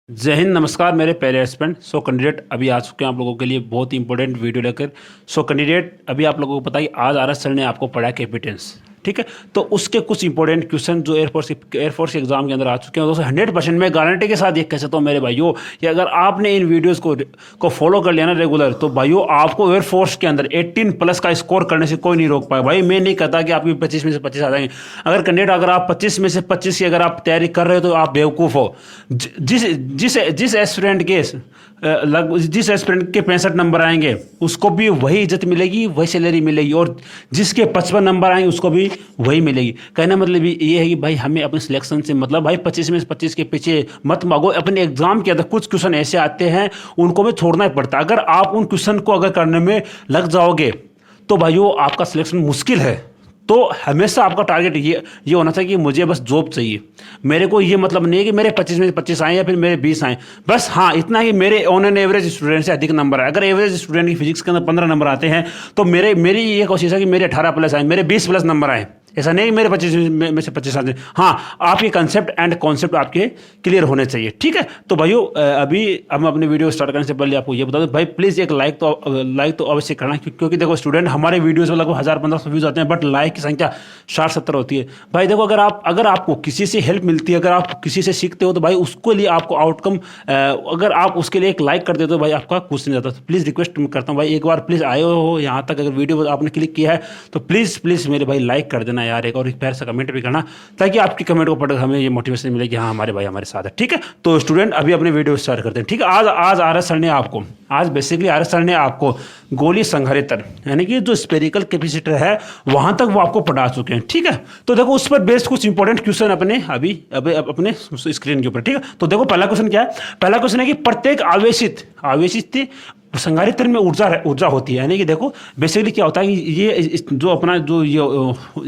जय हिंद, नमस्कार मेरे प्यारे स्टूडेंट। कैंडिडेट अभी आ चुके हैं आप लोगों के लिए बहुत ही इंपॉर्टेंट वीडियो लेकर। कैंडिडेट अभी आप लोगों को पता है आज आर एस सर ने आपको पढ़ा कैपिटेंस, ठीक है। तो उसके कुछ इंपॉर्टेंट क्वेश्चन जो एयरफोर्स के एग्जाम के अंदर आ चुके हैं दोस्तों 100% मैं गारंटी के साथ ये कह सकता हूँ मेरे भाइयों कि अगर आपने इन वीडियोस को फॉलो कर लिया ना रेगुलर, तो भाइयों आपको एयरफोर्स के अंदर 18+ का स्कोर करने से कोई नहीं रोक पाए। भाई मैं नहीं कहता कि आपकी 25 में से 25 आ जाएंगे। अगर कैंडिडेट अगर आप 25 में से 25 की अगर आप तैयारी कर रहे हो तो आप बेवकूफ़ हो। जिस जिस जिस एस्पिरेंट के जिस एस्पिरेंट के 65 नंबर आएंगे उसको भी वही इज्जत मिलेगी, वही सैलरी मिलेगी, और जिसके 55 नंबर आएंगे उसको भी वही मिलेगी। कहना मतलब ये है कि भाई हमें अपने सिलेक्शन से मतलब भाई 25 में से 25 के पीछे मत भागो। अपने एग्जाम के अंदर कुछ क्वेश्चन ऐसे आते हैं उनको भी छोड़ना ही पड़ता है। अगर आप उन क्वेश्चन को अगर करने में लग जाओगे तो भाइयों आपका सिलेक्शन मुश्किल है। तो हमेशा आपका टारगेट ये होना चाहिए कि मुझे बस जॉब चाहिए। मेरे को ये मतलब नहीं है कि मेरे 25 में 25 आए या फिर मेरे 20 आए, बस हाँ इतना कि मेरे ऑन एन एवरेज स्टूडेंट से अधिक नंबर आए। अगर एवरेज स्टूडेंट की फिजिक्स के अंदर 15 नंबर आते हैं तो मेरी ये कोशिश है कि मेरे 18+ आए, मेरे 20+ नंबर आए। ऐसा नहीं कि मेरे 25 में से 25 आते। हाँ, आपके कंसेप्ट एंड कॉन्सेप्ट आपके क्लियर होने चाहिए, ठीक है। तो भाइयों अभी हम अपनी वीडियो स्टार्ट करने से पहले आपको ये बता दूं भाई प्लीज़ एक लाइक तो अवश्य करना, क्योंकि देखो स्टूडेंट हमारे वीडियोस में लगभग 1000-1500 व्यूज़ आते हैं बट लाइक की संख्या 60-70 होती है। भाई देखो अगर आपको किसी से हेल्प मिलती है, अगर आप किसी से सीखते हो तो भाई उसके लिए आपको आउटकम अगर आप उसके लिए एक लाइक कर देते हो भाई आपका कुछ नहीं जाता। तो प्लीज़ रिक्वेस्ट करता हूँ भाई एक बार प्लीज़ आए हो यहाँ तक, अगर वीडियो आपने क्लिक किया है तो प्लीज़ मेरे भाई लाइक कर देना यार, एक और एक प्यार सा कमेंट भी करना ताकि आपकी कमेंट को पढ़कर हमें ये मोटिवेशन मिले कि हाँ हमारे भाई हमारे साथ है, ठीक है। तो स्टूडेंट अभी अपने वीडियो स्टार्ट करते हैं, ठीक है। आज आर एस सर ने आपको बेसिकली आर एस सर ने आपको गोली संधारित्र यानी कि जो स्पेरिकल कैपेसिटर है वहां तक वो आपको पढ़ा चुके हैं, ठीक है। तो देखो उस पर बेस्ड कुछ इंपॉर्टेंट क्वेश्चन अपने अभी अपने स्क्रीन के ऊपर, ठीक है। तो देखो पहला क्वेश्चन क्या है। पहला क्वेश्चन है कि प्रत्येक आवेशित संधारित्र में ऊर्जा होती है। यानी कि देखो बेसिकली क्या होता है कि ये जो अपना जो ये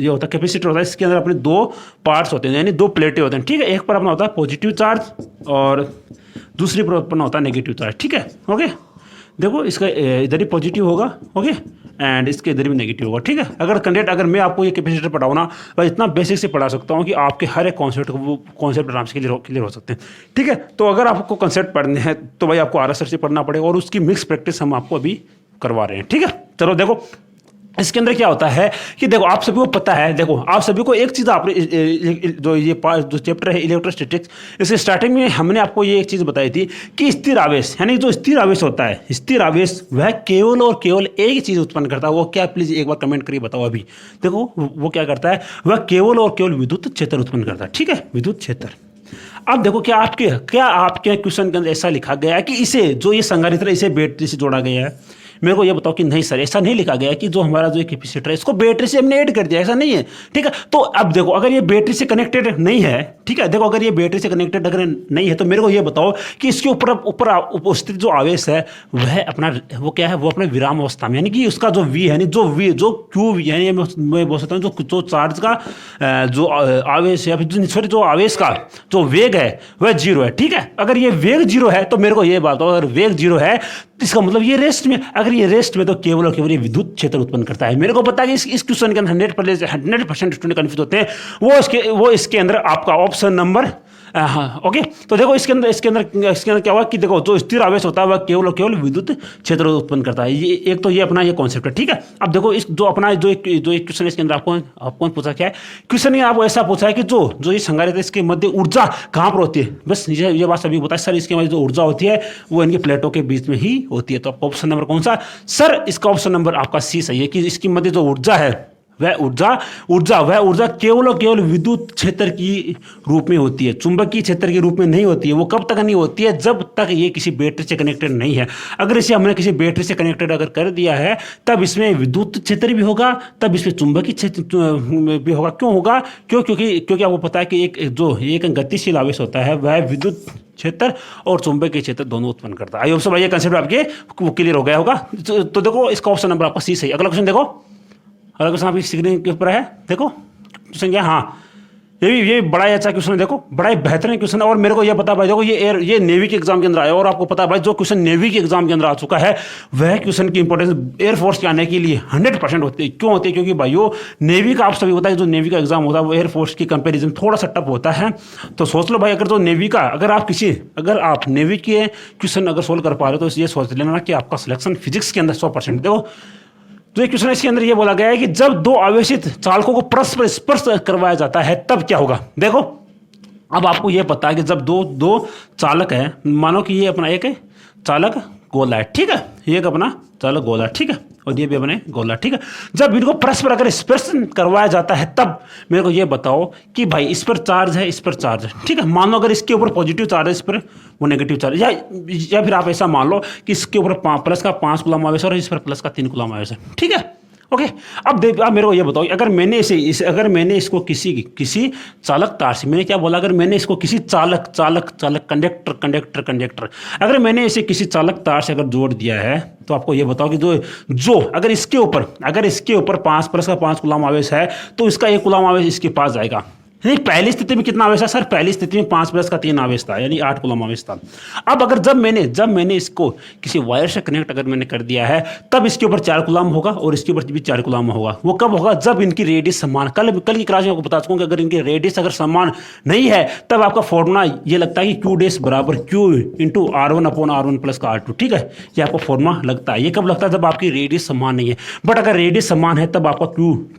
होता है कैपेसिटर होता है, इसके अंदर अपने दो पार्ट्स होते हैं यानी दो प्लेटें होते हैं, ठीक है। एक पर अपना होता है पॉजिटिव चार्ज और दूसरी पर अपना होता है नेगेटिव चार्ज, ठीक है। ओके, देखो इसका इधर ही पॉजिटिव होगा, ओके, एंड इसके इधर भी नेगेटिव होगा, ठीक है। अगर मैं आपको ये कैपेसिटर पढ़ाऊँ ना तो इतना बेसिक से पढ़ा सकता हूँ कि आपके हर एक कॉन्सेप्ट आराम से क्लियर हो सकते हैं, ठीक है। तो अगर आपको कॉन्सेप्ट पढ़ने हैं तो भाई आपको आर एस सर से पढ़ना पड़ेगा और उसकी मिक्स प्रैक्टिस हम आपको अभी करवा रहे हैं, ठीक है। चलो देखो इसके अंदर क्या होता है कि देखो आप सभी को पता है, देखो आप सभी को एक चीज़ आपने जो चैप्टर है इलेक्ट्रोस्टैटिक्स, इसके स्टार्टिंग में हमने आपको ये एक चीज़ बताई थी कि स्थिर आवेश यानी जो स्थिर आवेश होता है, स्थिर आवेश वह केवल और केवल एक ही चीज़ उत्पन्न करता है। वो क्या, प्लीज़ एक बार कमेंट करके बताओ अभी। देखो वो क्या करता है, वह केवल और केवल विद्युत क्षेत्र उत्पन्न करता है, ठीक है, विद्युत क्षेत्र। अब देखो क्या आपके क्वेश्चन के अंदर ऐसा लिखा गया है कि इसे जो ये संधारित्र इसे बैटरी से जोड़ा गया है। मेरे को ये बताओ कि नहीं सर ऐसा नहीं लिखा गया कि जो हमारा जो कैपेसिटर है इसको बैटरी से हमने ऐड कर दिया, ऐसा नहीं है, ठीक है। तो अब देखो अगर ये बैटरी से कनेक्टेड नहीं है, ठीक है, देखो अगर ये बैटरी से कनेक्टेड अगर नहीं है तो मेरे को ये बताओ कि इसके ऊपर उपस्थित जो आवेश है वह अपना वो क्या है, वो अपने विराम अवस्था में यानी कि उसका जो वी है जो क्यू यानी मैं बोल सकता हूँ जो चार्ज का जो आवेश है फिर जो आवेश का जो वेग है वह 0 है, ठीक है। अगर ये वेग 0 है तो मेरे को ये बताओ अगर वेग 0 है इसका मतलब ये रेस्ट में, अगर ये रेस्ट में तो केवल और केवल ये विद्युत क्षेत्र उत्पन्न करता है। मेरे को पता है कि इस क्वेश्चन के अंदर 100% स्टूडेंट कंफ्यूज होते हैं। वो इसके अंदर आपका ऑप्शन नंबर हाँ ओके। तो देखो इसके अंदर क्या हुआ कि देखो जो स्थिर आवेश होता है वह केवल और केवल विद्युत क्षेत्र उत्पन्न करता है। ये एक तो ये अपना ये कॉन्सेप्ट है, ठीक है। अब देखो इस जो अपना जो एक क्वेश्चन इसके अंदर आपको पूछा क्या है, क्वेश्चन ने आपको ऐसा पूछा है कि जो ये संधारित्र है इसके मध्य ऊर्जा कहाँ पर होती है। बस ये बात सभी बताए सर, इसके मध्य जो ऊर्जा होती है वो इनके प्लेटों के बीच में ही होती है। तो आपका ऑप्शन नंबर कौन सा सर, इसका ऑप्शन नंबर आपका सी सही है कि इसकी मध्य जो ऊर्जा है वह ऊर्जा केवल और केवल विद्युत क्षेत्र की रूप में होती है, चुंबकीय क्षेत्र के रूप में नहीं होती है। वो कब तक नहीं होती है, जब तक ये किसी बैटरी से कनेक्टेड नहीं है। अगर इसे हमने किसी बैटरी से कनेक्टेड अगर कर दिया है तब इसमें विद्युत क्षेत्र भी होगा, तब इसमें चुंबकीय क्षेत्र भी होगा। क्यों होगा, क्योंकि आपको पता है कि एक गतिशील आवेश होता है वह विद्युत क्षेत्र और चुंबकीय क्षेत्र दोनों उत्पन्न करता है। आई होप सो भाई ये कंसेप्ट आपके क्लियर हो गया होगा। तो देखो इसका ऑप्शन नंबर आपका सी सही। अगला क्वेश्चन देखो, अगला क्वेश्चन आपकी स्क्रीन के ऊपर है, देखो क्वेश्चन क्या, हाँ ये बड़ा ही अच्छा क्वेश्चन है, देखो बड़ा ही बेहतरीन क्वेश्चन है। और मेरे को ये पता भाई, देखो ये नेवी के एग्जाम के अंदर आया, और आपको पता है भाई जो क्वेश्चन नेवी के एग्जाम के अंदर आ चुका है वह क्वेश्चन की इंपॉर्टेंस एयरफोर्स के आने के लिए 100% होती है। क्यों होती है? क्योंकि भाई वो नेवी का, आप सभी होता है जो नेवी का एग्जाम होता है वो एयरफोर्स की कंपेरिजन थोड़ा सा टफ होता है। तो सोच लो भाई, अगर तो नेवी का अगर आप नेवी के क्वेश्चन अगर सोल्व कर पा रहे हो तो ये सोच लेना कि आपका सिलेक्शन फिजिक्स के अंदर 100%। देखो तो एक क्वेश्चन इसके अंदर ये बोला गया है कि जब दो आवेशित चालकों को परस्पर स्पर्श करवाया जाता है तब क्या होगा। देखो अब आपको ये पता है कि जब दो चालक है, मानो कि ये अपना एक है चालक गोला है, ठीक है, ये एक अपना चालक गोला, ठीक है, और ये भी अपने गोला, ठीक है। जब इनको परस्पर अगर स्पर्श करवाया जाता है तब मेरे को ये बताओ कि भाई इस पर चार्ज है, इस पर चार्ज है, ठीक है। मान लो अगर इसके ऊपर पॉजिटिव चार्ज है, इस पर वो नेगेटिव चार्ज, या फिर आप ऐसा मान लो कि इसके ऊपर प्लस का 5 कूलम आवेश और इस पर प्लस का 3 कूलम आवेश है, ठीक है, ओके। अब मेरे को ये बताओ, अगर मैंने इसको किसी चालक तार से, मैंने क्या बोला, अगर मैंने इसको किसी चालक कंडक्टर अगर मैंने इसे किसी चालक तार से अगर जोड़ दिया है तो आपको ये बताओ कि जो अगर इसके ऊपर 5 प्लस का 5 कूलम आवेश है तो इसका 1 कूलम आवेश इसके पास जाएगा। नहीं, पहली स्थिति में कितना आवेश है सर? पहली स्थिति में 5 प्लस का 3 आवेश था, यानी 8 कूलम आवेश था। अब अगर जब मैंने इसको किसी वायर से कनेक्ट अगर मैंने कर दिया है तब इसके ऊपर 4 कूलम होगा और इसके ऊपर भी 4 कूलम होगा। वो कब होगा? जब इनकी रेडियस समान, कल की क्लास में आपको बता चुका हूं कि अगर इनकी रेडियस अगर समान नहीं है तब आपका फॉर्मूला ये लगता है कि Q डैश बराबर Q इंटू R1/R1 प्लस का R2, ठीक है, ये आपको फॉर्मूला लगता है। ये कब लगता है? जब आपकी रेडियस समान नहीं है। बट अगर रेडियस समान है तब आपका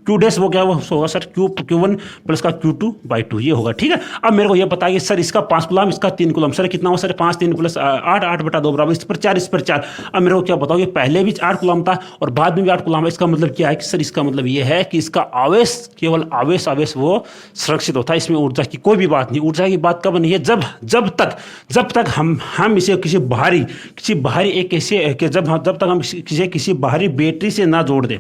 Q डैश वो क्या होगा सर? Q1 प्लस का Q2/2 ये होगा, ठीक है। अब मेरे को ये पता है कि सर इसका 5 कूलम, इसका 3 कूलम, सर कितना हुआ सर? 5 3 प्लस 8 8/2 बराबर इस पर 4 इस पर 4। अब मेरे को क्या बताओ, ये पहले भी 8 कूलम था और बाद में भी 8 कूलम है। इसका मतलब क्या है कि सर इसका मतलब ये है कि इसका आवेश केवल आवेश वो सुरक्षित होता है, इसमें ऊर्जा की कोई भी बात नहीं। ऊर्जा की बात कब नहीं है? जब तक हम इसे किसी बाहरी एक ऐसे जब तक हम किसी बाहरी बैटरी से ना जोड़ दें,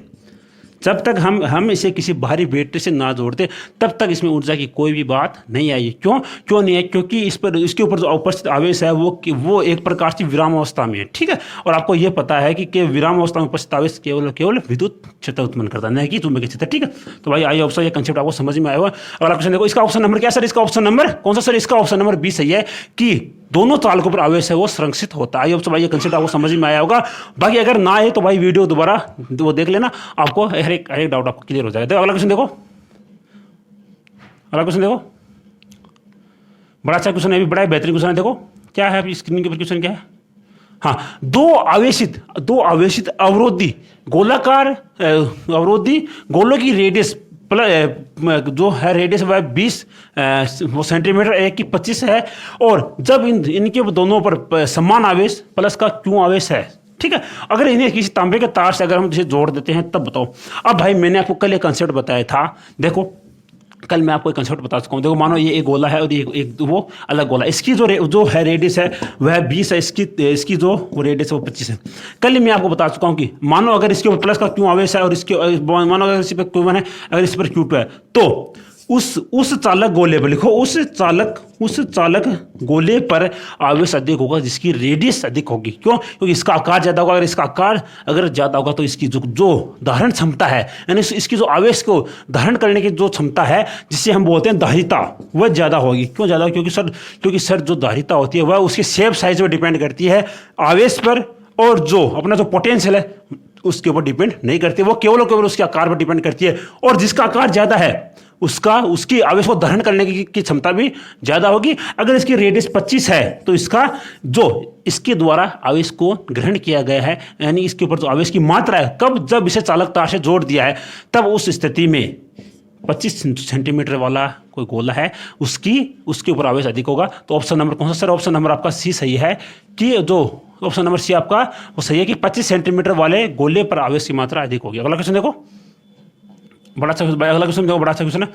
जब तक हम इसे किसी बाहरी बैटरी से ना जोड़ते तब तक इसमें ऊर्जा की कोई भी बात नहीं आई। क्यों नहीं है? क्योंकि इसके ऊपर जो उपस्थित आवेश है वो एक प्रकार की विराम अवस्था में है, ठीक है। और आपको ये पता है कि विराम अवस्था में उपस्थित आवेश केवल विद्युत क्षेत्र उत्पन्न करता है, नहीं कि चुंबकीय क्षेत्र, ठीक है। तो भाई आई ऑप्शन, ये कंसेप्ट आपको समझ में आया होगा। अगला क्वेश्चन देखो, इसका ऑप्शन नंबर क्या है सर? इसका ऑप्शन नंबर कौन सा सर? इसका ऑप्शन नंबर 20 सही है कि दोनों चालकों पर आवेश है वो संरक्षित होता है। भाई ये कंसेप्ट आपको समझ में आया होगा। बाकी अगर ना आए तो भाई वीडियो दोबारा वो देख लेना, आपको हर एक डाउट आपको क्लियर हो जाएगा। देखो अगला क्वेश्चन देखो, बड़ा अच्छा क्वेश्चन है, भी बड़ा बेहतरीन क्वेश्चन है। देखो क्या है अभी स्क्रीन के ऊपर क्वेश्चन, क्या है? हाँ, दो आवेशित अवरोधी गोलों की रेडियस जो है रेडियस वह 20 सेंटीमीटर, एक की 25 है, और जब इनके दोनों पर समान आवेश प्लस का क्यों आवेश है, ठीक है। अगर इन्हें किसी तांबे के तार से अगर हम इसे जोड़ देते हैं तब बताओ। अब भाई मैंने आपको कल एक कंसेप्ट बताया था, देखो कल मैं आपको एक कंसेप्ट बता चुका हूँ। देखो मानो ये एक गोला है और एक वो अलग गोला, इसकी जो है रेडियस है वह 20 है, इसकी जो वो रेडियस है वो 25 है। कल मैं आपको बता चुका हूँ कि मानो अगर इसके ऊपर प्लस का क्यों आवेश है और मानो अगर इस पर Q1 है, अगर इस पर Q2 है, तो उस चालक गोले पर लिखो, उस चालक गोले पर आवेश अधिक होगा जिसकी रेडियस अधिक होगी। क्यों? क्योंकि इसका आकार ज्यादा होगा। अगर इसका आकार अगर ज्यादा होगा तो इसकी जो धारण क्षमता है, यानी इसकी जो आवेश को धारण करने की जो क्षमता है जिसे हम बोलते हैं धारिता, वह ज्यादा होगी। क्यों ज्यादा? क्योंकि सर जो धारिता होती है वह उसके शेप साइज पर डिपेंड करती है, आवेश पर, और जो अपना जो पोटेंशियल है उसके ऊपर डिपेंड नहीं करती, वो केवल उसके आकार पर डिपेंड करती है। और जिसका आकार ज्यादा है उसकी आवेश को धारण करने की क्षमता भी ज्यादा होगी। अगर इसकी रेडियस 25 है तो इसके द्वारा आवेश को ग्रहण किया गया है, यानी इसके ऊपर जो आवेश की मात्रा है, कब? जब इसे चालक तार से जोड़ दिया है तब उस स्थिति में 25 सेंटीमीटर वाला कोई गोला है उसके ऊपर आवेश अधिक होगा। तो ऑप्शन नंबर कौन सा सर? ऑप्शन नंबर आपका सी सही है कि ऑप्शन नंबर सी आपका वो सही है कि 25 सेंटीमीटर वाले गोले पर आवेश की मात्रा अधिक होगी। अगला क्वेश्चन देखो, बड़ा अच्छा क्वेश्चन है।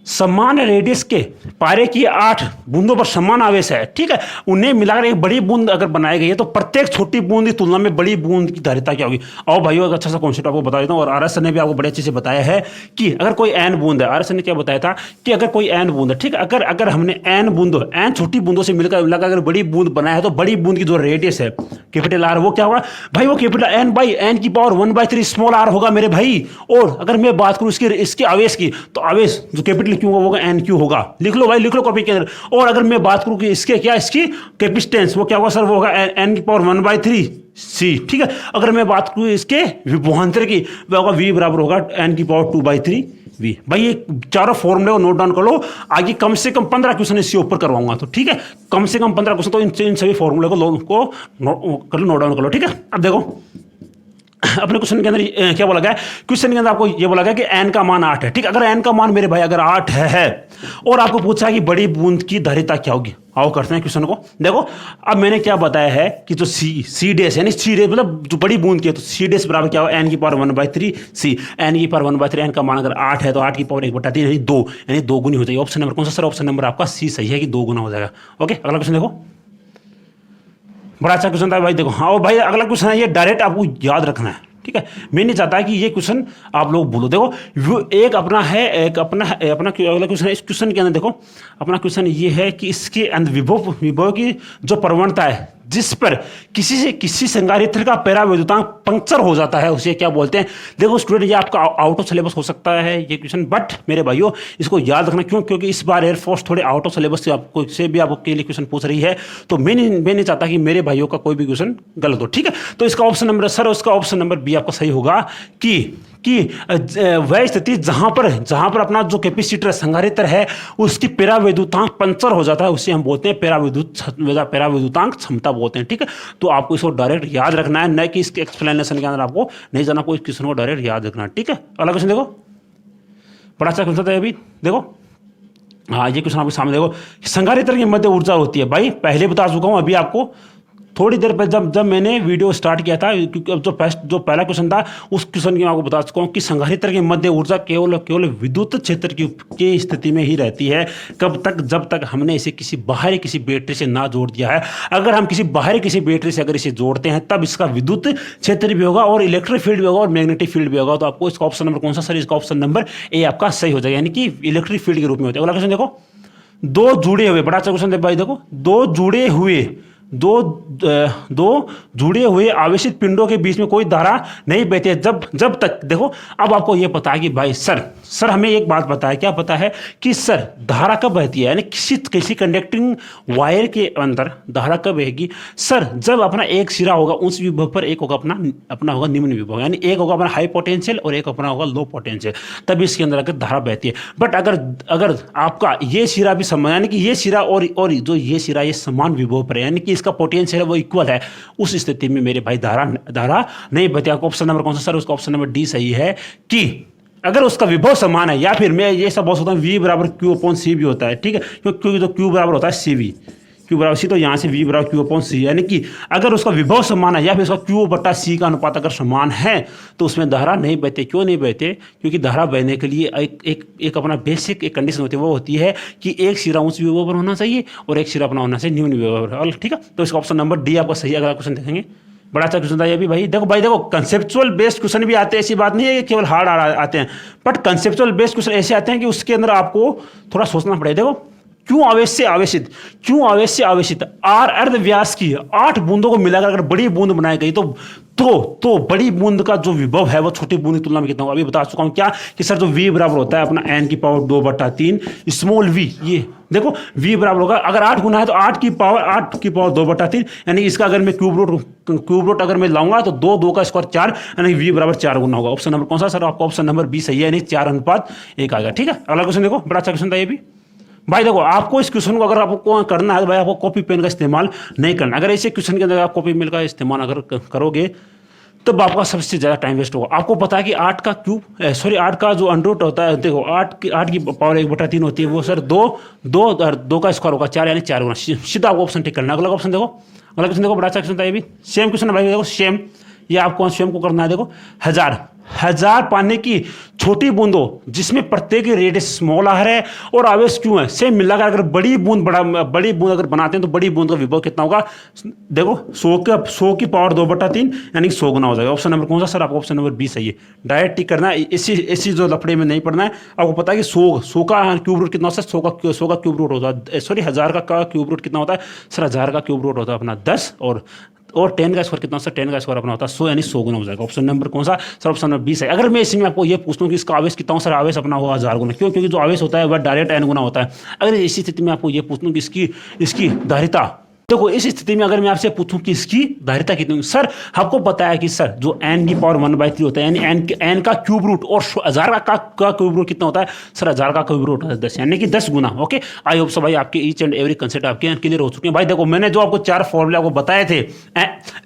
समान रेडियस के पारे की 8 बूंदों पर समान आवेश है, ठीक है। उन्हें मिलाकर एक बड़ी बूंद अगर बनाई गई है तो प्रत्येक छोटी बूंद की तुलना में बड़ी बूंद की धारिता क्या होगी? और भाइयों एक अच्छा सा कॉन्सेप्ट आपको बता देता हूँ, और आरएस ने भी आपको बड़े अच्छे से बताया है कि अगर कोई एन बूंद है, आरएस ने क्या बताया था कि अगर कोई एन बूंद है, ठीक है, अगर हमने एन छोटी बूंदों से मिलकर अगर बड़ी बूंद बनाया है तो बड़ी बूंद की जो रेडियस है कैपिटल आर, वो क्या होगा भाई? वो कैपिटल एन बाई एन की पावर 1/3 स्मॉल आर होगा मेरे भाई। और अगर मैं बात करूं इसके आवेश की, तो आवेश जो कैपिटल क्यू होगा, एन क्यू होगा, लिख लो भाई, लिख लो कॉपी के अंदर। और अगर मैं बात करूं कि इसके क्या, इसकी कैपेसिटेंस, वो क्या होगा सर, वो होगा एन की पावर 1/3 सी, ठीक है। अगर मैं बात करूं इसके विभवांतर की, वो होगा वी बराबर होगा एन की पावर 2/3 वी। भाई ये चारों फॉर्मूले को नोट डाउन कर लो, आगे कम से कम 15 क्वेश्चन इससे ऊपर करवाऊंगा, तो ठीक है, कम से कम 15 क्वेश्चन तो इन सभी फॉर्मूले को नोट डाउन कर लो, ठीक है। अब देखो अपने क्वेश्चन के अंदर क्या बोला गया है, क्वेश्चन के अंदर आपको ये बोला गया कि एन का मान 8 है, ठीक। अगर एन का मान मेरे भाई अगर 8 है और आपको पूछा है कि बड़ी बूंद की धारिता क्या होगी, आओ करते हैं क्वेश्चन को। देखो अब मैंने क्या बताया है कि जो सी डेस यानी सी डेस मतलब जो बड़ी बूंद की है, तो सी डेस बराबर क्या होगा, एन की पावर 1/3 सी। एन की पावर 1/3, एन का मान अगर 8 है तो 8 की पावर 1/3 यानी 2, यानी 2 गुनी हो जाएगी। ऑप्शन नंबर कौन सा सर, ऑप्शन नंबर आपका सी सही है कि 2 गुना हो जाएगा। ओके, अगला क्वेश्चन देखो, बड़ा अच्छा क्वेश्चन था भाई। देखो हाँ, और भाई अगला क्वेश्चन है, ये डायरेक्ट आपको याद रखना है, ठीक है। मैं नहीं चाहता कि ये क्वेश्चन आप लोग भूलो। देखो वो एक अपना है, एक अपना अगला क्वेश्चन है। इस क्वेश्चन के अंदर देखो अपना क्वेश्चन ये है कि इसके अंदर विभव की जो प्रवणता है जिस पर किसी संधारित्र का परावैद्युतांक पंक्चर हो जाता है, उसे क्या बोलते हैं। देखो स्टूडेंट, ये आपका आउट ऑफ सिलेबस हो सकता है ये क्वेश्चन, बट मेरे भाइयों इसको याद रखना। क्यों? क्योंकि इस बार एयरफोर्स थोड़े आउट ऑफ सिलेबस से भी आपके लिए क्वेश्चन पूछ रही है, तो मैं नहीं चाहता कि मेरे भाइयों का कोई भी क्वेश्चन गलत हो, ठीक है। तो इसका ऑप्शन नंबर सर, उसका ऑप्शन नंबर बी आपका सही होगा कि वह स्थिति जहां पर अपना जो कैपेसिटर संधारित्र है उसकी परावैद्युतांक पंक्चर हो जाता है, उसे हम बोलते हैं परावैद्युतांक क्षमता बोलते हैं, ठीक है। तो आपको इसको डायरेक्ट याद रखना है, न कि इसके एक्सप्लेनेशन के अंदर आपको नहीं जाना, कोई क्वेश्चन को डायरेक्ट याद रखना है, ठीक है। अगला क्वेश्चन देखो, बड़ा अच्छा क्वेश्चन था अभी। देखो हाँ, ये क्वेश्चन आपके सामने देखो, संधारित्र की मध्य ऊर्जा होती है। भाई पहले बता चुका हूं, अभी आपको थोड़ी देर पहले जब मैंने वीडियो स्टार्ट किया था, क्योंकि जो पहला क्वेश्चन था उस क्वेश्चन की मैं आपको बता चुका हूं कि संधारित्र की मध्य ऊर्जा केवल विद्युत क्षेत्र की स्थिति में ही रहती है। कब तक? जब तक हमने इसे किसी बैटरी से ना जोड़ दिया है। अगर हम किसी बैटरी से अगर इसे जोड़ते हैं तब इसका विद्युत क्षेत्र भी होगा और इलेक्ट्रिक फील्ड भी होगा और मैग्नेटिक फील्ड भी होगा। तो आपको इसका ऑप्शन नंबर कौन सा सर, इसका ऑप्शन नंबर ए आपका सही हो जाएगा, यानी कि इलेक्ट्रिक फील्ड के रूप में होता है। अगला क्वेश्चन देखो, दो जुड़े हुए, बड़ा अच्छा क्वेश्चन है भाई। देखो दो जुड़े हुए आवेशित पिंडों के बीच में कोई धारा नहीं बहती है जब तक। देखो अब आपको यह पता है कि भाई सर हमें एक बात पता है, क्या पता है कि सर धारा कब बहती है, यानी किसी कंडक्टिंग वायर के अंदर धारा कब बहेगी सर, जब अपना एक सिरा होगा उस विभव पर, एक होगा अपना होगा निम्न विभव, यानी एक होगा अपना हाई पोटेंशियल और एक अपना होगा लो पोटेंशियल, तब इसके अंदर अगर धारा बहती है। बट अगर आपका ये सिरा भी समान, यानी कि ये सिरा और जो ये सिरा ये समान विभव पर है, यानी कि इसका पोटेंशियल है वो इक्वल है, उस स्थिति में मेरे भाई धारा नहीं बहती। आपको ऑप्शन नंबर कौन सा सर, उसका ऑप्शन नंबर डी सही है कि अगर उसका विभव समान है, या फिर मैं ये सब बोल सकता हूँ वी बराबर क्यू अपॉन सी भी होता है, ठीक है, क्योंकि तो क्यू बराबर होता है सी वी, क्यू बराबर सी, तो यहाँ से वी बराबर क्यू अपॉन सी, यानी कि अगर उसका विभव समान है या फिर उसका क्यू बटा सी का अनुपात अगर समान है तो उसमें धारा नहीं बहते। क्यों नहीं बहते? क्योंकि धारा बहने के लिए एक अपना बेसिक एक कंडीशन होती है, वो होती है कि एक सिरा उच्च विभव पर होना चाहिए और एक सिरा अपना होना चाहिए निम्न विभव पर, ठीक है। तो इसका ऑप्शन नंबर डी आपका सही है। अगला क्वेश्चन देखेंगे, बड़ा अच्छा क्वेश्चन था ये भी भाई। देखो कंसेप्चुअल बेस्ड क्वेश्चन भी आते हैं, ऐसी बात नहीं है कि केवल हार्ड आते हैं, बट कंसेप्चुअल बेस्ड क्वेश्चन ऐसे आते हैं कि उसके अंदर आपको थोड़ा सोचना पड़ेगा। देखो क्यों आवेश से आवेशित आर अर्ध व्यास की 8 बूंदों को मिलाकर अगर बड़ी बूंद बनाई गई तो बड़ी बूंद का जो विभव है वो छोटी बूंद की तुलना में कितना होगा? अभी बता चुका हूं क्या कि सर जो v बराबर होता है अपना n की पावर 2/3 स्मॉल v, ये देखो v बराबर होगा, अगर 8 गुना है तो 8 की पावर 2/3, यानी इसका अगर मैं क्यूब रूट अगर मैं लाऊंगा तो 2 का स्क्वायर 4, यानी v बराबर 4 गुना होगा। ऑप्शन नंबर कौन सा सर? आपका ऑप्शन नंबर बी सही है, यानी 4:1 आएगा, ठीक है। अगला क्वेश्चन देखो, बड़ा अच्छा क्वेश्चन था ये भी भाई। देखो आपको इस क्वेश्चन को अगर आपको करना है तो भाई आपको कॉपी पेन का इस्तेमाल नहीं करना। अगर ऐसे क्वेश्चन के अंदर आप कॉपी पेन का इस्तेमाल अगर करोगे तब आपका सबसे ज्यादा टाइम वेस्ट होगा। आपको पता है कि 8 का जो अंडर रूट होता है, देखो 8 की पावर 1/3 होती है, वो सर 2 का स्क्वायर होगा 4, यानी 4 गुना। सीधा आपको ऑप्शन टिक करना है। अगला ऑप्शन देखो, बड़ा अच्छा क्वेश्चन था ये भी, सेम क्वेश्चन भाई। देखो सेम, ये आपको स्वयं को करना है। देखो हजार पानी की छोटी बूंदों जिसमें प्रत्येक रेडियस स्मॉल आर है और आवेश क्यों है, सेम मिलाकर अगर बड़ी बूंद अगर बनाते हैं तो बड़ी बूंद का विभव कितना होगा? देखो 100 की पावर 2/3, यानी 100 गुना हो जाएगा। ऑप्शन नंबर कौन सा सर? आपको ऑप्शन नंबर बी सही है। डायरेक्ट टिक करना है, इसी जो लफड़े में नहीं पढ़ना है। आपको पता है कि 100 का क्यूब रूट कितना होता है? 100 का क्यूब रूट होता है, सॉरी 1000 का क्यूब रूट कितना होता है सर? 1000 का क्यूब रूट होता है अपना 10 और और 10 का स्क्वायर कितना सर? 10 का स्क्वायर अपना होता है 100, यानी 100 गुना हो जाएगा। ऑप्शन नंबर कौन सा सर? ऑप्शन नंबर 20 है। अगर मैं इसमें आपको ये पूछता हूँ कि इसका आवेश कितना हो सर? आवेश अपना होगा 1000 गुना। क्यों? क्योंकि जो आवेश होता है वह डायरेक्ट n गुना होता है। अगर इसी स्थिति में आपको ये पूछता हूँ कि इसकी धारिता, देखो इस स्थिति में अगर मैं आपसे पूछूं कि इसकी धारिता कितनी होगी सर, आपको पता है कि सर जो n की पावर 1/3 होता है, यानी n का क्यूब रूट, और 1000 का क्यूब रूट कितना होता है सर? 1000 का क्यूब रूट 10, यानी कि 10 गुना। ओके, आई होप सो भाई आपके ईच एंड एवरी कंसेप्ट आपके क्लियर हो चुके हैं। भाई देखो मैंने जो आपको 4 फॉर्मूले आपको बताए थे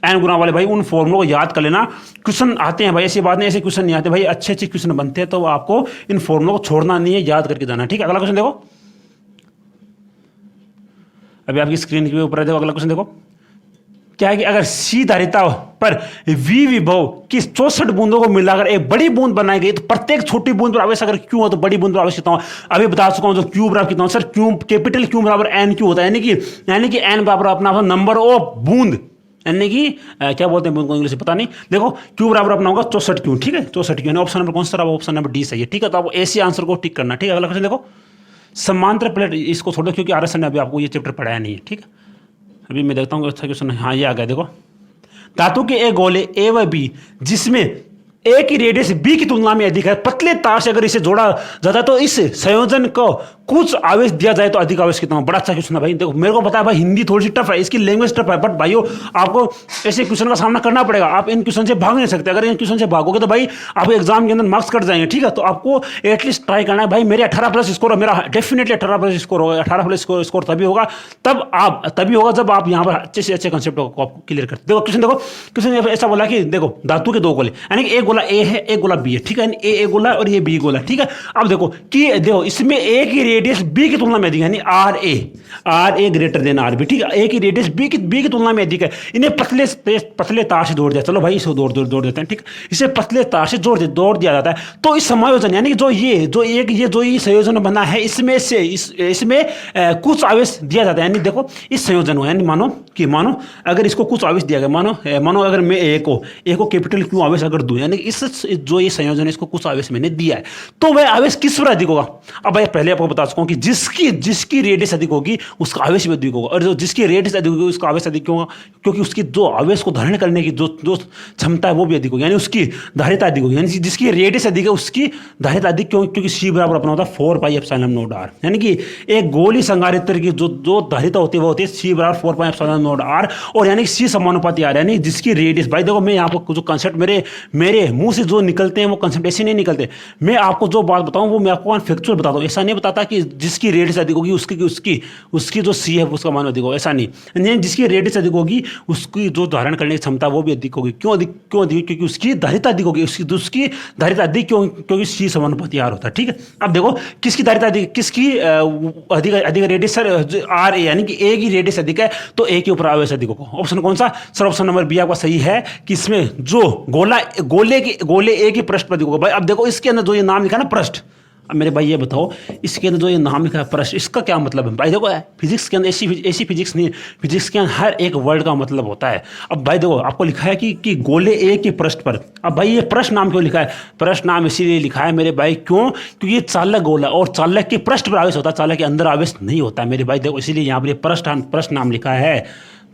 n गुना वाले, भाई उन फॉर्मूलों को याद कर लेना। क्वेश्चन आते हैं भाई, ऐसी बात नहीं ऐसे क्वेश्चन नहीं आते भाई, अच्छे क्वेश्चन बनते हैं, तो आपको इन फॉर्मूलों को छोड़ना नहीं है, याद करके जाना। ठीक है, अगला क्वेश्चन देखो, अभी आपकी स्क्रीन के ऊपर है, देखो अगला क्वेश्चन देखो क्या है कि अगर सी धारिता पर V विभव की 64 बूंदों को मिलाकर एक बड़ी बूंद बनाई गई, तो प्रत्येक छोटी बूंद पर आवेश अगर क्यू हो तो बड़ी बूंद पर आवेश कितना हो? अभी बता चुका हूं, जो क्यू बराबर कितना हो सर? क्यू कैपिटल क्यू बराबर एन क्यू होता है, यानी कि एन बराबर अपना नंबर ऑफ बूंद, यानी कि क्या बोलते हैं बूंद को इंग्लिश में पता नहीं। देखो क्यू बराबर अपना होगा 64 क्यू। ठीक है, 64 क्यू। ऑप्शन नंबर कौन सा? ऑप्शन नंबर डी सही है। ठीक है, तो आप ऐसे आंसर को टिक करना। ठीक है, अगला क्वेश्चन देखो, समांतर प्लेट, इसको छोड़ो क्योंकि आरएस ने अभी आपको ये चैप्टर पढ़ाया नहीं है। ठीक है, अभी मैं देखता हूँ अच्छा क्वेश्चन। हाँ ये आ गया, देखो धातु के एक गोले ए व बी जिसमें ए की रेडियस बी की तुलना में अधिक है, पतले तार से अगर इसे जोड़ा जाता है तो इस संयोजन को कुछ आवेश दिया जाए तो अधिक आवेश कितना? बड़ा अच्छा क्वेश्चन है भाई। देखो मेरे को पता है भाई हिंदी थोड़ी सी टफ है, इसकी लैंग्वेज टफ है, बट भाइयों आपको ऐसे क्वेश्चन का सामना करना पड़ेगा। आप इन क्वेश्चन से भाग नहीं सकते। अगर इन क्वेश्चन से भागोगे तो भाई आपको एग्जाम के अंदर मार्क्स कट जाएंगे। ठीक है, तो आपको एटलीस्ट ट्राई करना है भाई। मेरे 18+ स्कोर, मेरा डेफिनेटली 18+ स्कोर होगा। 18+ स्कोर तभी होगा जब आप यहाँ पर अच्छे से अच्छे कंसेप्ट को क्लियर करते। देखो क्वेश्चन ऐसा बोला कि देखो धातु के 2 गोले, यानी कि एक गोला ए है एक गोला बी है। ठीक है, ए गोला और ये बी गोला। ठीक है, अब देखो इसमें ए की रेडियस बी की तुलना में अधिक है, यानी R A greater than R B. ठीक है, ए की रेडियस बी की तुलना में अधिक है। इन्हें पतले तार से जोड़ दिया, चलो भाई इसको जोड़ देते हैं। ठीक है, इसे पतले तार से जोड़ दिया जाता है, तो इस समायोजन, यानी कि जो ये संयोजन बना है, इसमें कुछ आवेश दिया जाता है। यानी देखो इस संयोजन को, यानी मानो अगर इसको कुछ आवेश दिया गया, मानो अगर मैं ए को कैपिटल क्यू आवेश अगर दूं, यानी इस जो ये संयोजन है इसको कुछ आवेश मैंने दिया है, तो वह आवेश किस पर अधिक होगा? अब भाई पहले आपको बता चुका हूं कि जिसकी रेडियस अधिक होगी उसका आवेश भी अधिक होगा, और जो जिसकी रेडियस अधिक होगी उसका आवेश अधिक होगा, क्योंकि उसकी जो आवेश को धारण करने की जो क्षमता है वो भी अधिक होगी, यानी उसकी धारिता अधिक होगी। यानी जिसकी रेडियस अधिक है उसकी धारिता अधिक, क्योंकि सी बराबर अपना होता है 4πε0r, यानी कि एक गोली संधारित्र की जो धारिता होती है वो होती है सी बराबर 4πε0r, और यानी सी समानुपाती आर, यानी जिसकी रेडियस, भाई देखो मैं यहाँ पर जो कंसेप्ट मेरे मुंह से जो निकलते हैं वो कंसेप्ट ऐसे नहीं निकलते। मैं आपको जो बात बताऊं वो मैं आपको फैक्चुअल बताता हूं, ऐसा नहीं बताता कि जिसकी रेडियस अधिक होगी उसकी जो सी है उसका मान अधिक होगा, ऐसा नहीं। जिसकी रेडियस अधिक होगी उसकी जो धारण करने की क्षमता वो भी अधिक होगी। क्यों अधिक? क्योंकि उसकी धारिता अधिक होगी, उसकी धारिता अधिक क्योंकि सी समानुपाती आर होता है। ठीक है, अब देखो किसकी धारिता अधिक, किसकी अधिक रेडियस सर? आर ए, यानी कि ए की रेडियस अधिक है तो ए के ऊपर आवेश अधिक होगा। ऑप्शन कौन सा सर? ऑप्शन नंबर बी आपका सही है कि इसमें जो गोले ए की पृष्ठ पर अधिक होगा। भाई अब देखो इसके अंदर जो ये नाम लिखा है ना पृष्ठ, अब मेरे भाई ये बताओ इसके अंदर जो ये नाम लिखा है पृष्ठ, इसका क्या मतलब है? भाई देखो फिजिक्स के अंदर ऐसी फिजिक्स नहीं, फिजिक्स के अंदर हर एक वर्ड का मतलब होता है। अब भाई देखो आपको लिखा है कि गोले ए के पृष्ठ पर, अब भाई ये पृष्ठ नाम क्यों लिखा है? पृष्ठ नाम इसीलिए लिखा है मेरे भाई, क्योंकि ये चालक गोला और चालक के पृष्ठ पर आवेश होता है, चालक के अंदर आवेश नहीं होता है मेरे भाई। देखो इसीलिए यहाँ पर ये पृष्ठ नाम लिखा है।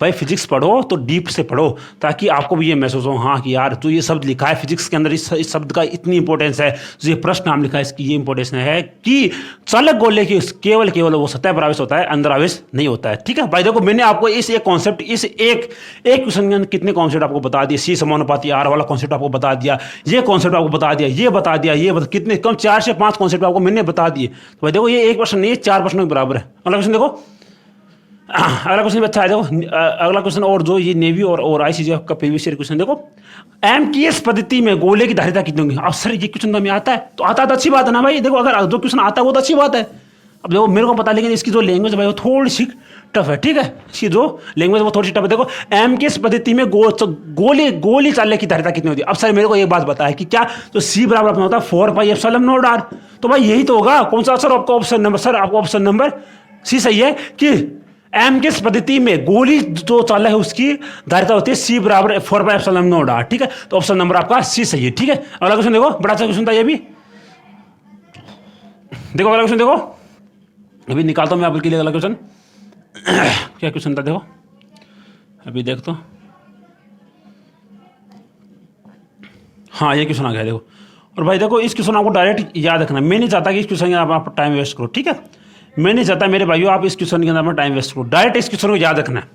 भाई फिजिक्स पढ़ो तो डीप से पढ़ो ताकि आपको भी ये महसूस हो, हाँ कि यार जो ये शब्द लिखा है फिजिक्स के अंदर इस शब्द का इतनी इंपॉर्टेंस है, जो ये प्रश्न नाम लिखा है इसकी ये इंपॉर्टेंस है कि चालक गोले की केवल वो सतह पर आवेश होता है, अंदर आवेश नहीं होता है। ठीक है भाई, देखो मैंने आपको इस एक कॉन्सेप्ट, इस एक क्वेश्चन के अंदर कितने कॉन्सेप्ट आपको बता दिए। सी समानुपाती आर वाला कॉन्सेप्ट आपको बता दिया, ये कॉन्सेप्ट आपको बता दिया, कितने कम 4 से 5 कॉन्सेप्ट आपको मैंने बता दिए। तो भाई देखो ये एक प्रश्न नहीं है, 4 प्रश्नों के बराबर है। अगला क्वेश्चन देखो, अगला क्वेश्चन अच्छा है। देखो अगला क्वेश्चन, और जो ये नेवी और आईसीजे का प्रीवियस ईयर क्वेश्चन देखो, एमकेएस पद्धति में गोले की धारिता कितनी होगी? अब सर ये क्वेश्चन तो हमें आता है, तो आता है तो अच्छी बात है ना भाई। देखो अगर जो क्वेश्चन आता है वो तो अच्छी बात है। अब देखो मेरे को पता, लेकिन इसकी जो लैंग्वेज है भाई वो थोड़ी सी टफ है। ठीक है, इसकी जो लैंग्वेज वो थोड़ी सी टफ है। देखो एमकेएस पद्धति में गोली चालक की धारिता कितनी होती है? अब सर मेरे को एक बात बताया कि क्या तो सी बराबर अपना होता है 4πε0r, तो भाई यही तो होगा। कौन सा सर? आपका ऑप्शन नंबर, सर आपको ऑप्शन नंबर सी सही है कि एमकेएस पद्धति में गोली जो चालक है उसकी धारिता होती है सी बराबर 4πε0r। ठीक है, तो ऑप्शन नंबर आपका सी सही है। ठीक है, अगला क्वेश्चन देखो, बड़ा अच्छा क्वेश्चन था ये भी। देखो अगला क्वेश्चन देखो, अभी निकालता हूं मैं आपके लिए अगला क्वेश्चन। क्या क्वेश्चन था देखो, अभी देख तो हाँ ये क्वेश्चन आ गया देखो। और भाई देखो इस क्वेश्चन आपको डायरेक्ट याद रखना, मैं नहीं चाहता कि इस क्वेश्चन के अंदर आप टाइम वेस्ट करो, ठीक है। मैं नहीं चाहता मेरे भाइयों आप इस क्वेश्चन के अंदर अपना टाइम वेस्ट करो, डायरेक्ट इस क्वेश्चन को याद रखना है।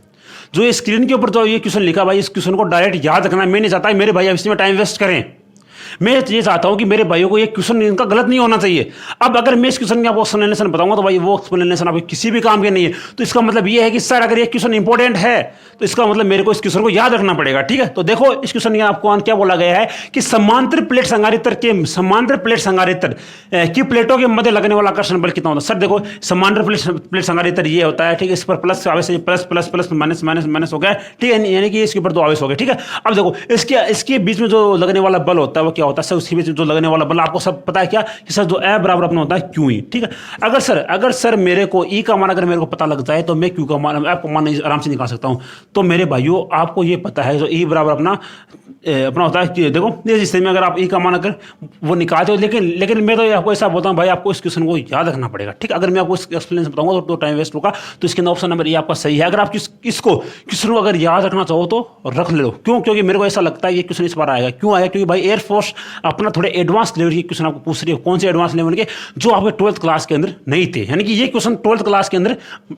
जो ये स्क्रीन के ऊपर जो ये क्वेश्चन लिखा भाई, इस क्वेश्चन को डायरेक्ट याद रखना है। मैं नहीं चाहता मेरे भाई इसमें टाइम वेस्ट करें। मैं ये चाहता हूं कि मेरे भाइयों को ये क्वेश्चन इनका गलत नहीं होना चाहिए। अब अगर मैं इस क्वेश्चन के आपको एक्सप्लेनेशन बताऊंगा तो भाई वो एक्सप्लेनेशन आपको किसी भी काम के नहीं है। तो इसका मतलब ये है कि सर अगर ये क्वेश्चन इंपॉर्टेंट है तो इसका मतलब मेरे को इस क्वेश्चन को याद रखना पड़ेगा, ठीक है। तो देखो इस क्वेश्चन में आपको क्या बोला गया है कि समांतर प्लेट संधारित्र की प्लेटों के मध्य लगने वाला आकर्षण बल कितना होता है। सर देखो समांतर प्लेट संधारित्र ये होता है, ठीक है। इस पर प्लस आवेश, plus plus plus minus minus minus हो गया, ठीक है, यानी कि इसके ऊपर दो आवेश हो गए, ठीक है। अब देखो इसके बीच में जो लगने वाला बल होता है वो क्या होता है सर, उसके बीच जो लगने वाला बल आपको सब पता है क्या कि सर जो ए बराबर अपना होता है क्यू ई, ठीक है। अगर सर मेरे को ई का मान अगर मेरे को पता लग जाए तो मैं क्यू का मान एफ का मान आराम से निकाल सकता हूं। तो मेरे भाइयों आपको ये पता है जो ई बराबर अपना होता है कि देखो इस स्थिति में अगर आप ई का मान अगर वो निकालते हो, लेकिन मैं तो आपको ऐसा बोलता हूँ भाई आपको इस क्वेश्चन को याद रखना पड़ेगा, ठीक है। अगर मैं आपको एक्सप्लेनेशन बताऊंगा तो टाइम वेस्ट होगा। तो इसके अंदर ऑप्शन नंबर ए आपका सही है। अगर आप इसको क्वेश्चन को अगर याद रखना चाहो तो रख लो, क्यों, क्योंकि मेरे को ऐसा लगता है ये क्वेश्चन इस बार आएगा। क्यों आएगा, क्योंकि भाई एयरफोर्स अपना थोड़े एडवांस लेवल के क्वेश्चन आपको पूछ रही है। कौन से एडवांस लेवल के, जो आपके 12th क्लास के अंदर नहीं थे, यानी कि ये क्वेश्चन 12th क्लास के अंदर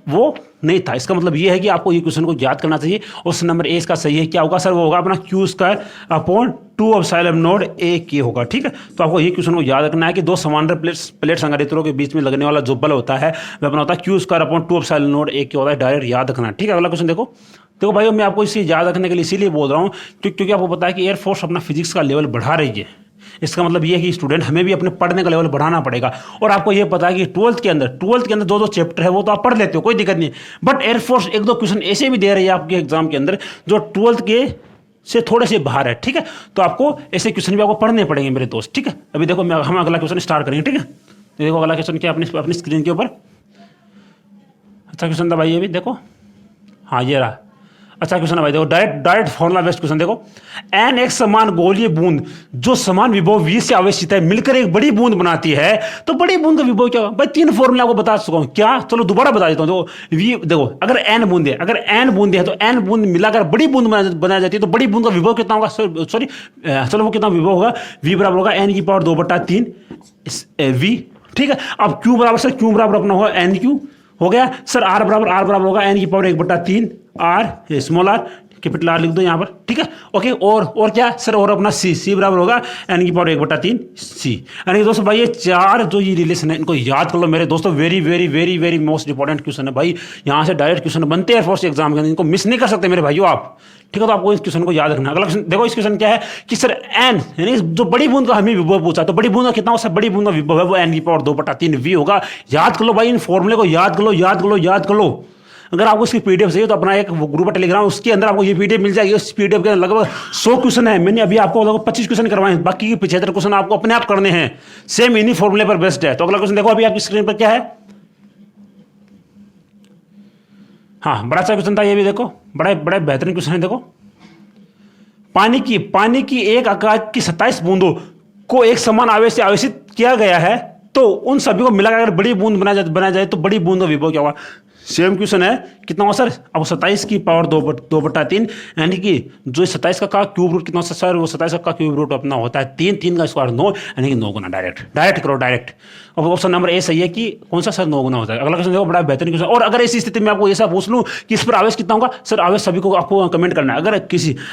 वो नहीं था। इसका मतलब ये है कि आपको ये क्वेश्चन को याद करना चाहिए। ऑप्शन नंबर ए इसका सही है। क्या होगा सर, वो होगा अपना Q square upon 2 epsilon not a के होगा, ठीक है। तो आपको ये क्वेश्चन को याद रखना है कि दो समांतर प्लेट संधारित्रों के बीच में लगने वाला जो बल होता है वह अपना होता है Q square upon 2 epsilon not a के होता है। डायरेक्ट याद रखना, ठीक है। अगला क्वेश्चन देखो भाई मैं आपको इसे याद रखने के लिए इसीलिए बोल रहा हूँ क्योंकि आपको पता है कि एयरफोर्स अपना फिजिक्स का लेवल बढ़ा रही है। इसका मतलब ये है कि स्टूडेंट हमें भी अपने पढ़ने का लेवल बढ़ाना पड़ेगा। और आपको ये पता है कि 12th के अंदर जो चैप्टर है वो तो आप पढ़ लेते हो, कोई दिक्कत नहीं। बट एयरफोर्स एक दो क्वेश्चन ऐसे भी दे रही है आपके एग्जाम के अंदर जो 12th के से थोड़े से बाहर है, ठीक है। तो आपको ऐसे क्वेश्चन भी आपको पढ़ने पड़ेंगे मेरे दोस्त, ठीक है। अभी देखो हम अगला क्वेश्चन स्टार्ट करेंगे, ठीक है। तो देखो अगला क्वेश्चन क्या अपनी स्क्रीन के ऊपर अच्छा क्वेश्चन था भाई, ये भी देखो, हाँ ये रहा। अच्छा क्वेश्चन है भाई, देखो डायरेक्ट फॉर्मुला बेस्ड क्वेश्चन देखो। एन एक समान गोलीय बूंद जो समान विभव वी से आवेशित है मिलकर एक बड़ी बूंद बनाती है, तो बड़ी बूंद का विभव क्या होगा भाई। 3 फॉर्मूला आपको बता चुका हूं, क्या, चलो दोबारा बता देता हूं। देखो अगर एन बूंद है तो एन बूंद मिलाकर बड़ी बूंद बनाई जाती है, तो बड़ी बूंद का विभव कितना होगा, सॉरी चलो वो कितना विभव होगा, वी बराबर होगा एन की पावर 2/3 वी, ठीक है। अब क्यू बराबर अपना होगा एन क्यू हो गया सर। आर बराबर होगा एन की power 1/3 R, small R, capital R लिख दो यहाँ पर, ठीक है, ओके। और क्या सर, और अपना सी बराबर होगा एन की पावर 1/3 सी। यानी दोस्तों भाई ये 4 जो ये रिलेशन है इनको याद कर लो मेरे दोस्तों। Very very very very most important question है भाई। यहाँ से डायरेक्ट क्वेश्चन बनते हैं एयरफोर्स एग्जाम के अंदर, इनको मिस नहीं कर सकते मेरे भाइयों आप, ठीक है। तो आपको इस क्वेश्चन को याद रखना। अगला क्वेश्चन देखो, इस क्वेश्चन क्या है कि सर एन यानी जो बड़ी बूंद का हमें विभव पूछा, तो बड़ी बूंद का कितना होगा, बड़ी बूंद का विभव है वो एन की पावर 2/3 वी होगा। याद कर लो भाई, इन फॉर्मूले को याद कर लो। अगर आपको इसकी पीडीएफ चाहिए तो अपना एक ग्रुप है टेलीग्राम, उसके अंदर आपको ये पीडीएफ मिल जाएगी। उस पीडीएफ के अंदर लगभग 100 क्वेश्चन है। मैंने अभी आपको लगभग 25 क्वेश्चन करवाए, बाकी के 75 क्वेश्चन आपको अपने आप करने हैं। सेम इन्हीं फॉर्मूले पर बेस्ड है। तो अगला क्वेश्चन देखो, अभी आपकी स्क्रीन पर क्या है, हाँ बड़ा अच्छा क्वेश्चन था ये भी, देखो बड़ा बेहतरीन क्वेश्चन है। देखो पानी की एक आकाश की 27 बूंदों को एक समान आवेश से आवेशित किया गया है, तो उन सभी को मिलाकर अगर बड़ी बूंद बनाया जाए तो बड़ी बूंद का विभव क्या होगा। सेम क्वेश्चन है, कितना होगा सर, अब 27 की पावर 2/3 यानी कि जो 27 का क्यूब रूट कितना होता है सर, वो 27 का क्यूब रूट अपना होता है 3 का स्क्वायर 9, यानी कि 9 गुना। डायरेक्ट करो डायरेक्ट। अब ऑप्शन नंबर ए सही है कि कौन सा सर 9 गुना होता है। अगला क्वेश्चन देखो, बड़ा बेहतरीन क्वेश्चन। और अगर इस स्थिति में आपको ऐसा पूछ लूं कि इस पर आवेश कितना होगा, सर आवेश सभी को आपको कमेंट करना है।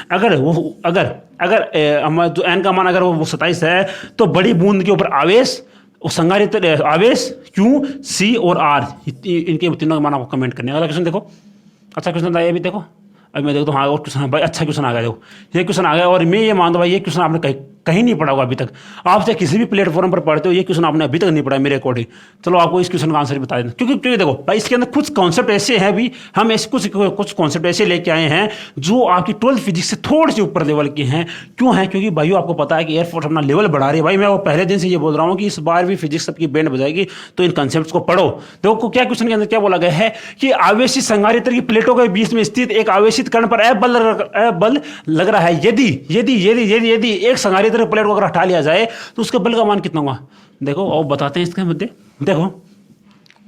अगर हमारा जो एन का मान अगर वो 27 है तो बड़ी बूंद के ऊपर आवेश संधारित्र आवेश क्यू सी और आर, इनके तीनों का मान आपको कमेंट करने। अगला क्वेश्चन देखो, अच्छा क्वेश्चन था ये भी, देखो अभी मैं देखता हूँ हाँ और क्वेश्चन भाई, अच्छा क्वेश्चन आ गया। देखो ये क्वेश्चन आ गया और मैं ये मानता हूँ भाई ये क्वेश्चन आपने कहीं नहीं पढ़ा होगा अभी तक। आप चाहे किसी भी प्लेटफॉर्म पर पढ़ते हो, ये क्वेश्चन आपने अभी तक नहीं पढ़ा मेरे अकॉर्डिंग। चलो आपको इस क्वेश्चन का आंसर बता दें, क्योंकि देखो भाई इसके अंदर कुछ कॉन्सेप्ट ऐसे हैं भी, हम ऐसे कुछ कॉन्सेप्ट ऐसे लेके आए हैं जो आपकी 12th फिजिक्स से थोड़े से ऊपर लेवल के हैं। क्यों है, क्योंकि भाई आपको पता है कि एयरफोर्स अपना लेवल बढ़ा रही है। भाई मैं वो पहले दिन से ये बोल रहा हूँ कि इस बार भी फिजिक्स सबकी बैंड बजाएगी, तो इन कॉन्सेप्ट्स को पढ़ो। देखो क्या क्वेश्चन के अंदर क्या बोला गया है कि आवेशित संधारित्र की प्लेटों के बीच में स्थित एक आवेशित कण पर बल लग रहा है। यदि एक संधारित्र प्लेट को अगर हटा लिया जाए तो उसके बल का मान कितना होगा। देखो और बताते हैं इसके मुद्दे। देखो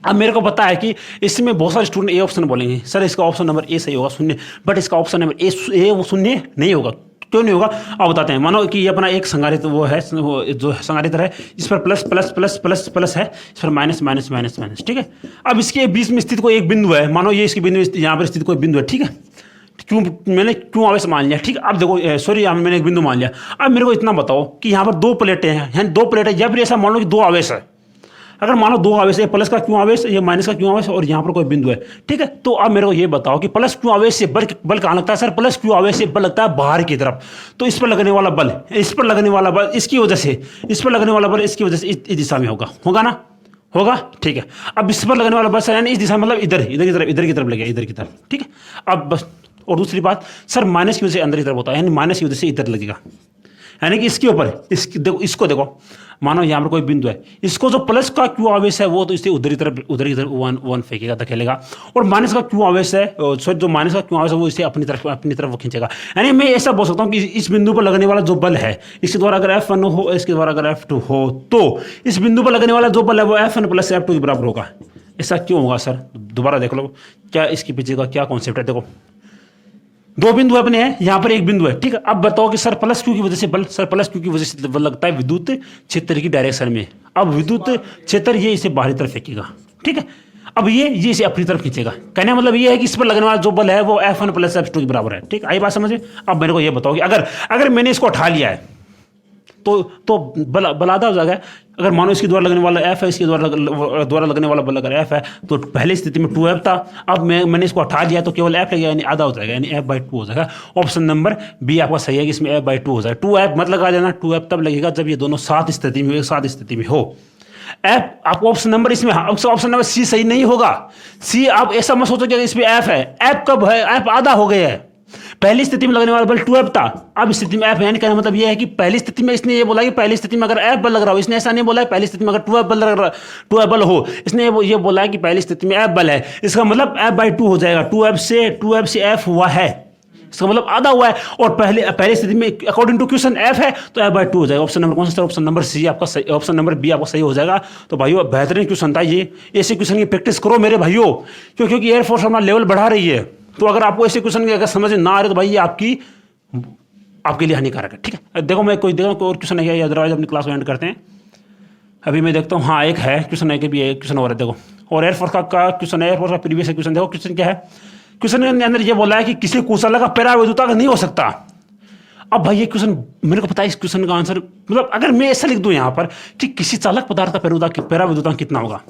अब मेरे को पता है कि इसमें बहुत सारे स्टूडेंट ए ऑप्शन बोलेंगे, सर इसका ऑप्शन नंबर ए सही होगा 0, बट इसका ऑप्शन नंबर ए वो 0 नहीं होगा। क्यों नहीं होगा अब बताते हैं। मानो कि ये अपना एक संधारित्र वो है, वो जो संधारित्र है, इस पर plus plus plus plus plus है, इस पर माइनस माइनस माइनस माइनस, ठीक है। अब इसके बीच में स्थित कोई एक बिंदु है, मानो ये इसके बिंदु यहाँ पर स्थित कोई बिंदु है, ठीक है। क्यों मैंने क्यों आवेश मान लिया, ठीक है। अब देखो सॉरी यहाँ मैंने एक बिंदु मान लिया। अब मेरे को इतना बताओ कि यहाँ पर दो प्लेटें हैं, यानी दो प्लेटें, या फिर ऐसा मान लो कि दो आवेश है। अगर मानो दो आवेश है, प्लस का क्यों आवेश, ये माइनस का क्यों आवेश, और यहाँ पर कोई बिंदु है, ठीक है। तो अब मेरे को ये बताओ कि प्लस क्यों आवेश से बल कहाँ लगता है सर, प्लस क्यों आवेश से बल लगता है बाहर की तरफ। तो इस पर लगने वाला बल, इस पर लगने वाला बल इसकी वजह से, इस पर लगने वाला बल इसकी वजह से इस दिशा में होगा ना, होगा, ठीक है। अब इस पर लगने वाला बल यानी इस दिशा मतलब इधर की तरफ लगेगा, इधर की तरफ, ठीक है। अब बस, और दूसरी बात सर, माइनस की वजह से अंदर की तरफ होता है, यानी माइनस की वजह से इधर लगेगा, यानी कि इसके ऊपर देखो, इसको देखो, मानो यहाँ पर कोई बिंदु है, इसको जो प्लस का क्यू आवेश है वो तो इसे उधर की तरफ वन फेंकेगा, धकेलेगा। और माइनस का क्यू आवेश है, सॉरी जो माइनस का क्यू आवेश है वो इसे अपनी तरफ वो खींचेगा। यानी मैं ऐसा बोल सकता हूँ कि इस बिंदु पर लगने वाला जो बल है, इसके द्वारा अगर F1 हो, इसके द्वारा अगर F2 हो, तो इस बिंदु पर लगने वाला जो बल है वो F1 प्लस F2 के बराबर होगा। ऐसा क्यों होगा सर, दोबारा देख लो, क्या इसके पीछे का क्या कॉन्सेप्ट है। देखो दो बिंदु अपने हैं, यहाँ पर एक बिंदु है, ठीक है। अब बताओ कि सर प्लस क्यू की वजह से बल, सर प्लस क्यू की वजह से बल लगता है विद्युत क्षेत्र की डायरेक्शन में। अब विद्युत क्षेत्र ये इसे बाहरी तरफ फेंकेगा, ठीक है। अब ये इसे अपनी तरफ खींचेगा, कहने का मतलब ये है कि इस पर लगने वाला जो बल है वो F1 प्लस F2 के बराबर है, ठीक। आई बात समझे। अब मेरे को ये बताओ कि अगर मैंने इसको उठा लिया है तो बल आधा हो जाएगा। अगर मानो इसके द्वारा लगने वाला F है, इसके द्वारा लगने वाला बल अगर F है, तो पहली स्थिति में 2F था, अब मैंने इसको हटा लिया तो केवल F लगेगा, यानी आधा हो जाएगा, यानी F/2 हो जाएगा। ऑप्शन नंबर बी आपका सही है कि इसमें F/2 हो जाएगा। 2F मत लगा देना, 2F तब लगेगा जब ये दोनों साथ स्थिति में हो। F आपको ऑप्शन नंबर इसमें, ऑप्शन नंबर सी सही नहीं होगा। सी आप ऐसा मत सोचो कि इसमें F है, F कब है, F आधा हो गया है। पहली स्थिति में लगने वाला बल 2F था, अब स्थिति में F है, यानी कहने मतलब यह है कि पहली स्थिति में इसने ये बोला कि पहली स्थिति में अगर F बल लग रहा हो, इसने ऐसा नहीं बोला है पहली स्थिति में अगर 2F बल लग रहा, 2F बल हो, इसने ये बोला है कि पहली स्थिति में F बल है। इसका मतलब F/2 हो जाएगा, 2F से F हुआ है, इसका मतलब आधा हुआ है। और पहली स्थिति में अकॉर्डिंग टू क्वेश्चन F है तो F/2 हो जाएगा। ऑप्शन नंबर कौन सा, ऑप्शन नंबर सी आपका सही, ऑप्शन नंबर बी आपका सही हो जाएगा। तो भाइयों बेहतरीन क्वेश्चन था ये, ऐसे क्वेश्चन की प्रैक्टिस करो मेरे भाइयों, क्योंकि एयरफोर्स अपना लेवल बढ़ा रही है। तो अगर आपको ऐसे क्वेश्चन की अगर समझ ना आ रहे तो भाई ये आपके लिए हानिकारक है, ठीक है। देखो मैं कोई और क्वेश्चन है, अदरवाइज अपनी क्लास को एंड करते हैं। अभी मैं देखता हूँ, हाँ एक है क्वेश्चन है कि भी एक क्वेश्चन और है, देखो। और एयरफोर्स का क्वेश्चन है, एयरफोर्स का प्रीवियस क्वेश्चन देखो। क्वेश्चन क्या है, क्वेश्चन के अंदर ये बोला है कि किसी कुशल का पैराविद्युता नहीं हो सकता। अब भाई ये क्वेश्चन मेरे को पता है, इस क्वेश्चन का आंसर मतलब अगर मैं ऐसा लिख दूं यहाँ पर कि किसी चालक पदार्थ का पैराविद्युता कितना होगा,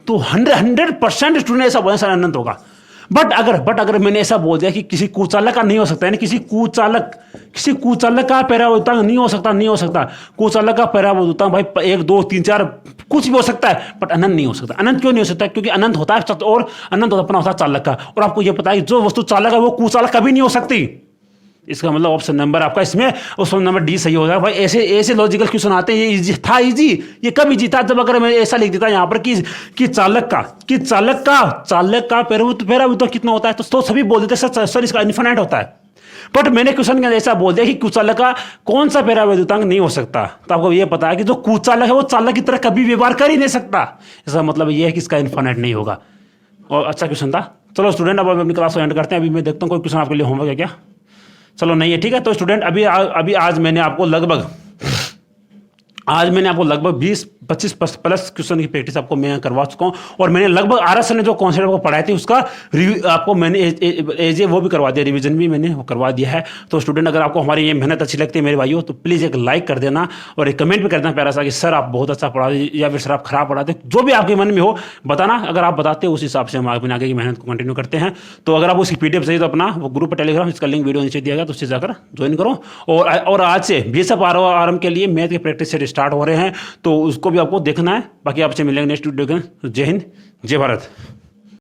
तो 100% स्टूडेंट ऐसा बोलने से अनंत होगा। बट अगर मैंने ऐसा बोल दिया कि किसी कुचालक का नहीं हो सकता, यानी किसी कुचालक का पैराविद्युता नहीं हो सकता, कुचालक का पैराविद्युता भाई 1 2 3 4 कुछ भी हो सकता है, बट अनंत नहीं हो सकता। अनंत क्यों नहीं हो सकता, क्योंकि अनंत होता है और अनंत अपना होता है चालक का। और आपको यह पता है कि जो वस्तु चालक है वो कुचालक कभी नहीं हो सकती। इसका मतलब ऑप्शन नंबर आपका इसमें ऑप्शन नंबर डी सही हो जाएगा। भाई ऐसे लॉजिकल क्वेश्चन आते हैं, ये इजी था, ये कब इजी था, जब अगर मैं ऐसा लिख देता यहाँ पर कि चालक का पैराविद्युता कितना होता है, तो सभी बोल देते सर इसका इन्फिनिट होता है। बट मैंने क्वेश्चन के अंदर ऐसा बोल दिया कि कुचालक का कौन सा पैराविद्युतांक नहीं हो सकता, तो आपको ये पता है कि जो कुचालक है वो चालक की तरह कभी व्यवहार कर ही नहीं सकता। इसका मतलब ये है कि इसका इन्फिनिट नहीं होगा। और अच्छा क्वेश्चन था। चलो स्टूडेंट, अब अपनी क्लास को एंड करते हैं। अभी मैं देखता हूँ कोई क्वेश्चन आपके लिए होमवर्क है क्या। चलो नहीं है, ठीक है। तो स्टूडेंट अभी आज मैंने आपको लगभग 20-25 प्लस क्वेश्चन की प्रैक्टिस आपको मैं करवा चुका हूं। और मैंने लगभग आर सर ने जो कॉन्सेप्ट आपको पढ़ाए थे उसका रिव्यू आपको मैंने एज वो भी करवा दिया, रिवीजन भी मैंने वो करवा दिया है। तो स्टूडेंट अगर आपको हमारी ये मेहनत अच्छी लगती है मेरे भाइयों, तो प्लीज़ एक लाइक कर देना और एक कमेंट भी कर देना प्यारा सा कि सर आप बहुत अच्छा पढ़ाते या फिर सर आप खराब पढ़ाते, जो भी आपके मन में हो बताना। अगर आप बताते हो उस हिसाब से हम अपने आगे की मेहनत को कंटिन्यू करते हैं। तो अगर आप उसकी PDF चाहिए तो अपना वो ग्रुप पर टेलीग्राम, इसका लिंक वीडियो नीचे दिया गया, तो उससे जाकर ज्वाइन करो। और आज से BSF आरएम के लिए मैथ की प्रैक्टिस से स्टार्ट हो रहे हैं, तो उसको भी आपको देखना है। बाकी आपसे मिलेंगे नेक्स्ट वीडियो के। जय हिंद, जय भारत।